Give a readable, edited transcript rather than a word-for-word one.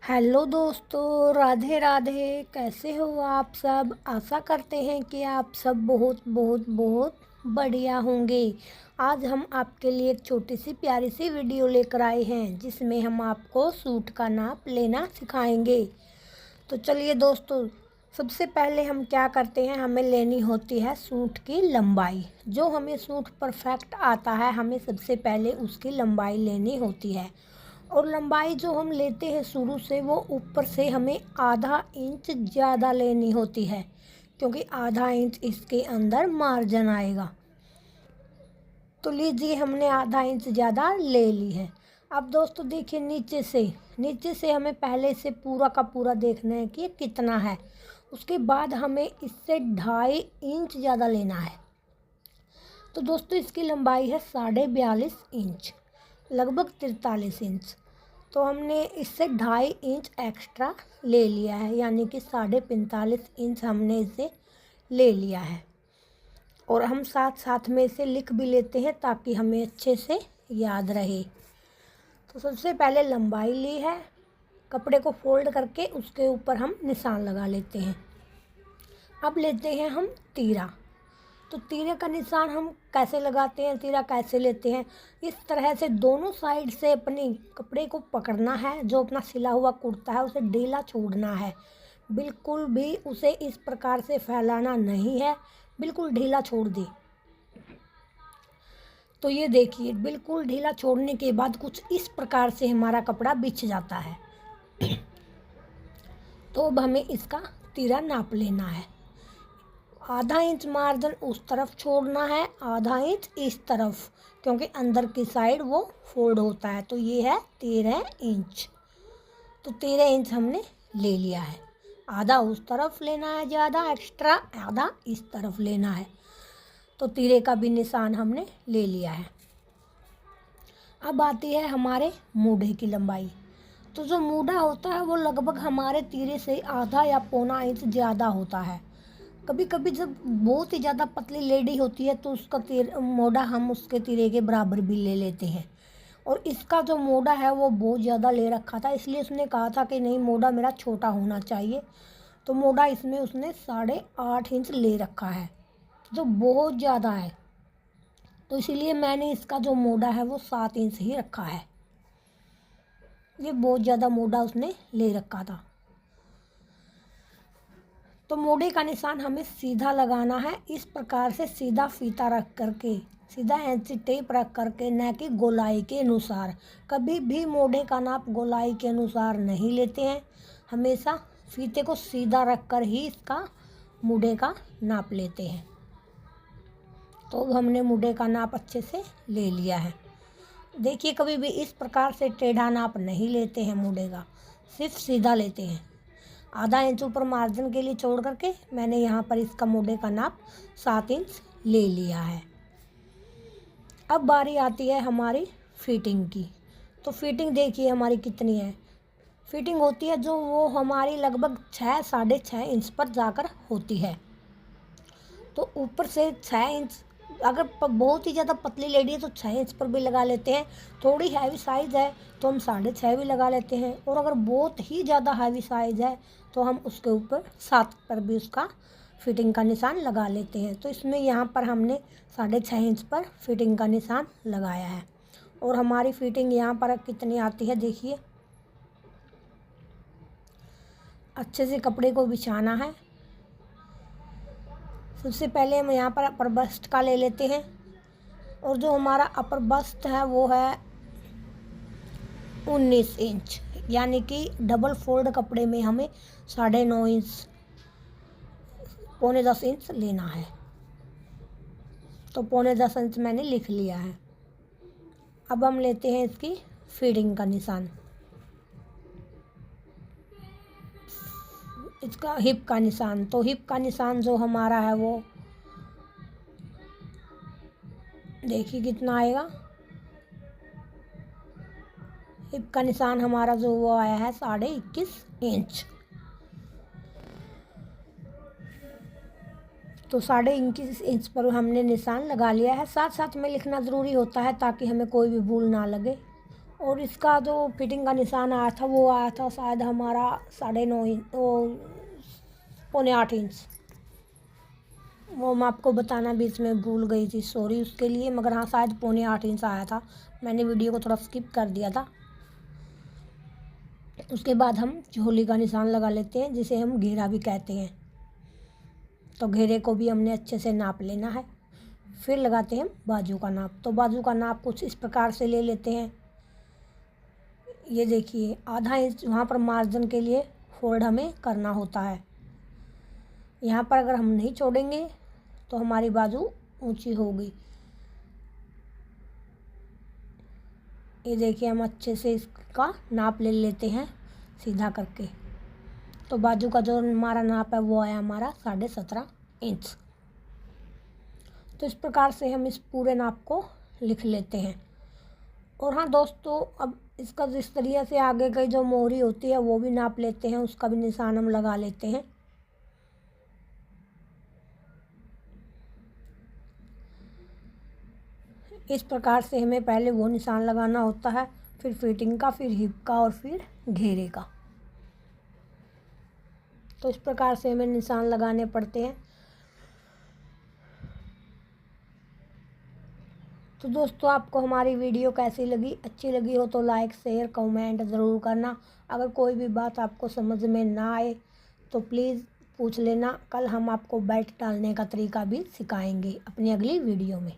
Hello दोस्तों, राधे राधे। कैसे हो आप सब? आशा करते हैं कि आप सब बहुत बहुत बहुत बढ़िया होंगे। आज हम आपके लिए एक छोटी सी प्यारी सी वीडियो लेकर आए हैं जिसमें हम आपको सूट का नाप लेना सिखाएंगे। तो चलिए दोस्तों, सबसे पहले हम क्या करते हैं, हमें लेनी होती है सूट की लंबाई। जो हमें सूट परफेक्ट आता है, हमें सबसे पहले उसकी लंबाई लेनी होती है। और लंबाई जो हम लेते हैं शुरू से, वो ऊपर से हमें आधा इंच ज़्यादा लेनी होती है, क्योंकि आधा इंच इसके अंदर मार्जिन आएगा। तो लीजिए, हमने आधा इंच ज़्यादा ले ली है। अब दोस्तों देखिए, नीचे से हमें पहले से पूरा का पूरा देखना है कि ये कितना है। उसके बाद हमें इससे 2.5 इंच ज़्यादा लेना है। तो दोस्तों इसकी लंबाई है 42.5 इंच, लगभग 43 इंच। तो हमने इससे 2.5 इंच एक्स्ट्रा ले लिया है, यानी कि 45.5 इंच हमने इसे ले लिया है। और हम साथ साथ में इसे लिख भी लेते हैं ताकि हमें अच्छे से याद रहे। तो सबसे पहले लंबाई ली है, कपड़े को फोल्ड करके उसके ऊपर हम निशान लगा लेते हैं। अब लेते हैं हम तीरा। तो तीरे का निशान हम कैसे लगाते हैं, तीरा कैसे लेते हैं, इस तरह से दोनों साइड से अपनी कपड़े को पकड़ना है। जो अपना सिला हुआ कुर्ता है उसे ढीला छोड़ना है, बिल्कुल भी उसे इस प्रकार से फैलाना नहीं है, बिल्कुल ढीला छोड़ दे। तो ये देखिए, बिल्कुल ढीला छोड़ने के बाद कुछ इस प्रकार से हमारा कपड़ा बिछ जाता है। तो अब हमें इसका तीरा नाप लेना है। आधा इंच मार्जिन उस तरफ छोड़ना है, आधा इंच इस तरफ, क्योंकि अंदर की साइड वो फोल्ड होता है। तो ये है 13 इंच। तो 13 इंच हमने ले लिया है। आधा उस तरफ लेना है ज़्यादा एक्स्ट्रा, आधा इस तरफ लेना है। तो तीरे का भी निशान हमने ले लिया है। अब आती है हमारे मूढ़े की लंबाई। तो जो मूढ़ा होता है वो लगभग हमारे तीरे से आधा या पौना इंच ज़्यादा होता है। कभी कभी जब बहुत ही ज़्यादा पतली लेडी होती है तो उसका मोढ़ा हम उसके तीरे के बराबर भी ले लेते हैं। और इसका जो मोढ़ा है वो बहुत ज़्यादा ले रखा था, इसलिए उसने कहा था कि नहीं, मोढ़ा मेरा छोटा होना चाहिए। तो मोढ़ा इसमें उसने 8.5 इंच ले रखा है, जो बहुत ज़्यादा है। तो इसीलिए मैंने इसका जो मोढ़ा है वो 7 इंच ही रखा है। ये बहुत ज़्यादा मोढ़ा उसने ले रखा था। तो मोढ़े का निशान हमें सीधा लगाना है, इस प्रकार से सीधा फीता रख करके, सीधा ऐंची टेप रख करके, न कि गोलाई के अनुसार। कभी भी मोढ़े का नाप गोलाई के अनुसार नहीं लेते हैं, हमेशा फीते को सीधा रख कर ही इसका मूढ़े का नाप लेते हैं। तो अब हमने मूढ़े का नाप अच्छे से ले लिया है। देखिए, कभी भी इस प्रकार से टेढ़ा नाप नहीं लेते हैं मूढ़े का, सिर्फ सीधा लेते हैं। आधा इंच ऊपर मार्जिन के लिए छोड़ करके मैंने यहाँ पर इसका मूढ़े का नाप 7 इंच ले लिया है। अब बारी आती है हमारी फिटिंग की। तो फिटिंग देखिए हमारी कितनी है। फिटिंग होती है जो वो हमारी लगभग 6-6.5 इंच पर जाकर होती है। तो ऊपर से 6 इंच, अगर बहुत ही ज़्यादा पतली लेडी है तो 6 इंच पर भी लगा लेते हैं। थोड़ी हैवी साइज़ है तो हम 6.5 भी लगा लेते हैं। और अगर बहुत ही ज़्यादा हैवी साइज़ है तो हम उसके ऊपर 7 पर भी उसका फिटिंग का निशान लगा लेते हैं। तो इसमें यहाँ पर हमने 6.5 इंच पर फिटिंग का निशान लगाया है। और हमारी फिटिंग यहाँ पर कितनी आती है देखिए। अच्छे से कपड़े को बिछाना है। सबसे पहले हम यहाँ पर अपर बस्ट का ले लेते हैं। और जो हमारा अपर बस्ट है वो है 19 इंच, यानी कि डबल फोल्ड कपड़े में हमें 9.5 इंच, 9.25 इंच लेना है। तो 9.25 इंच मैंने लिख लिया है। अब हम लेते हैं इसकी फिटिंग का निशान, इसका हिप का निशान। तो हिप का निशान जो हमारा है वो देखिए कितना आएगा। हिप का निशान हमारा जो वो आया है 21.5 इंच। तो 21.5 इंच पर हमने निशान लगा लिया है। साथ साथ में लिखना ज़रूरी होता है ताकि हमें कोई भी भूल ना लगे। और इसका जो फिटिंग का निशान आया था वो आया था शायद हमारा 9.5 इंच, पौने 8 इंच। वो मैं आपको बताना बीच में भूल गई थी, सॉरी उसके लिए, मगर हाँ शायद पौने 8 इंच आया था। मैंने वीडियो को थोड़ा स्किप कर दिया था। उसके बाद हम झोली का निशान लगा लेते हैं, जिसे हम घेरा भी कहते हैं। तो घेरे को भी हमने अच्छे से नाप लेना है। फिर लगाते हैं बाजू का नाप। तो बाजू का नाप कुछ इस प्रकार से ले लेते हैं। ये देखिए, आधा इंच वहाँ पर मार्जिन के लिए फोल्ड हमें करना होता है। यहाँ पर अगर हम नहीं छोड़ेंगे तो हमारी बाजू ऊंची होगी। ये देखिए, हम अच्छे से इसका नाप ले लेते हैं सीधा करके। तो बाजू का जो हमारा नाप है वो आया हमारा 17.5 इंच। तो इस प्रकार से हम इस पूरे नाप को लिख लेते हैं। और हाँ दोस्तों, अब इसका जिस तरीके से आगे की जो मोहरी होती है वो भी नाप लेते हैं, उसका भी निशान हम लगा लेते हैं। इस प्रकार से हमें पहले वो निशान लगाना होता है, फिर फिटिंग का, फिर हिप का और फिर घेरे का। तो इस प्रकार से हमें निशान लगाने पड़ते हैं। तो दोस्तों, आपको हमारी वीडियो कैसी लगी? अच्छी लगी हो तो लाइक शेयर कमेंट ज़रूर करना। अगर कोई भी बात आपको समझ में ना आए तो प्लीज़ पूछ लेना। कल हम आपको बेल्ट डालने का तरीका भी सिखाएंगे अपनी अगली वीडियो में।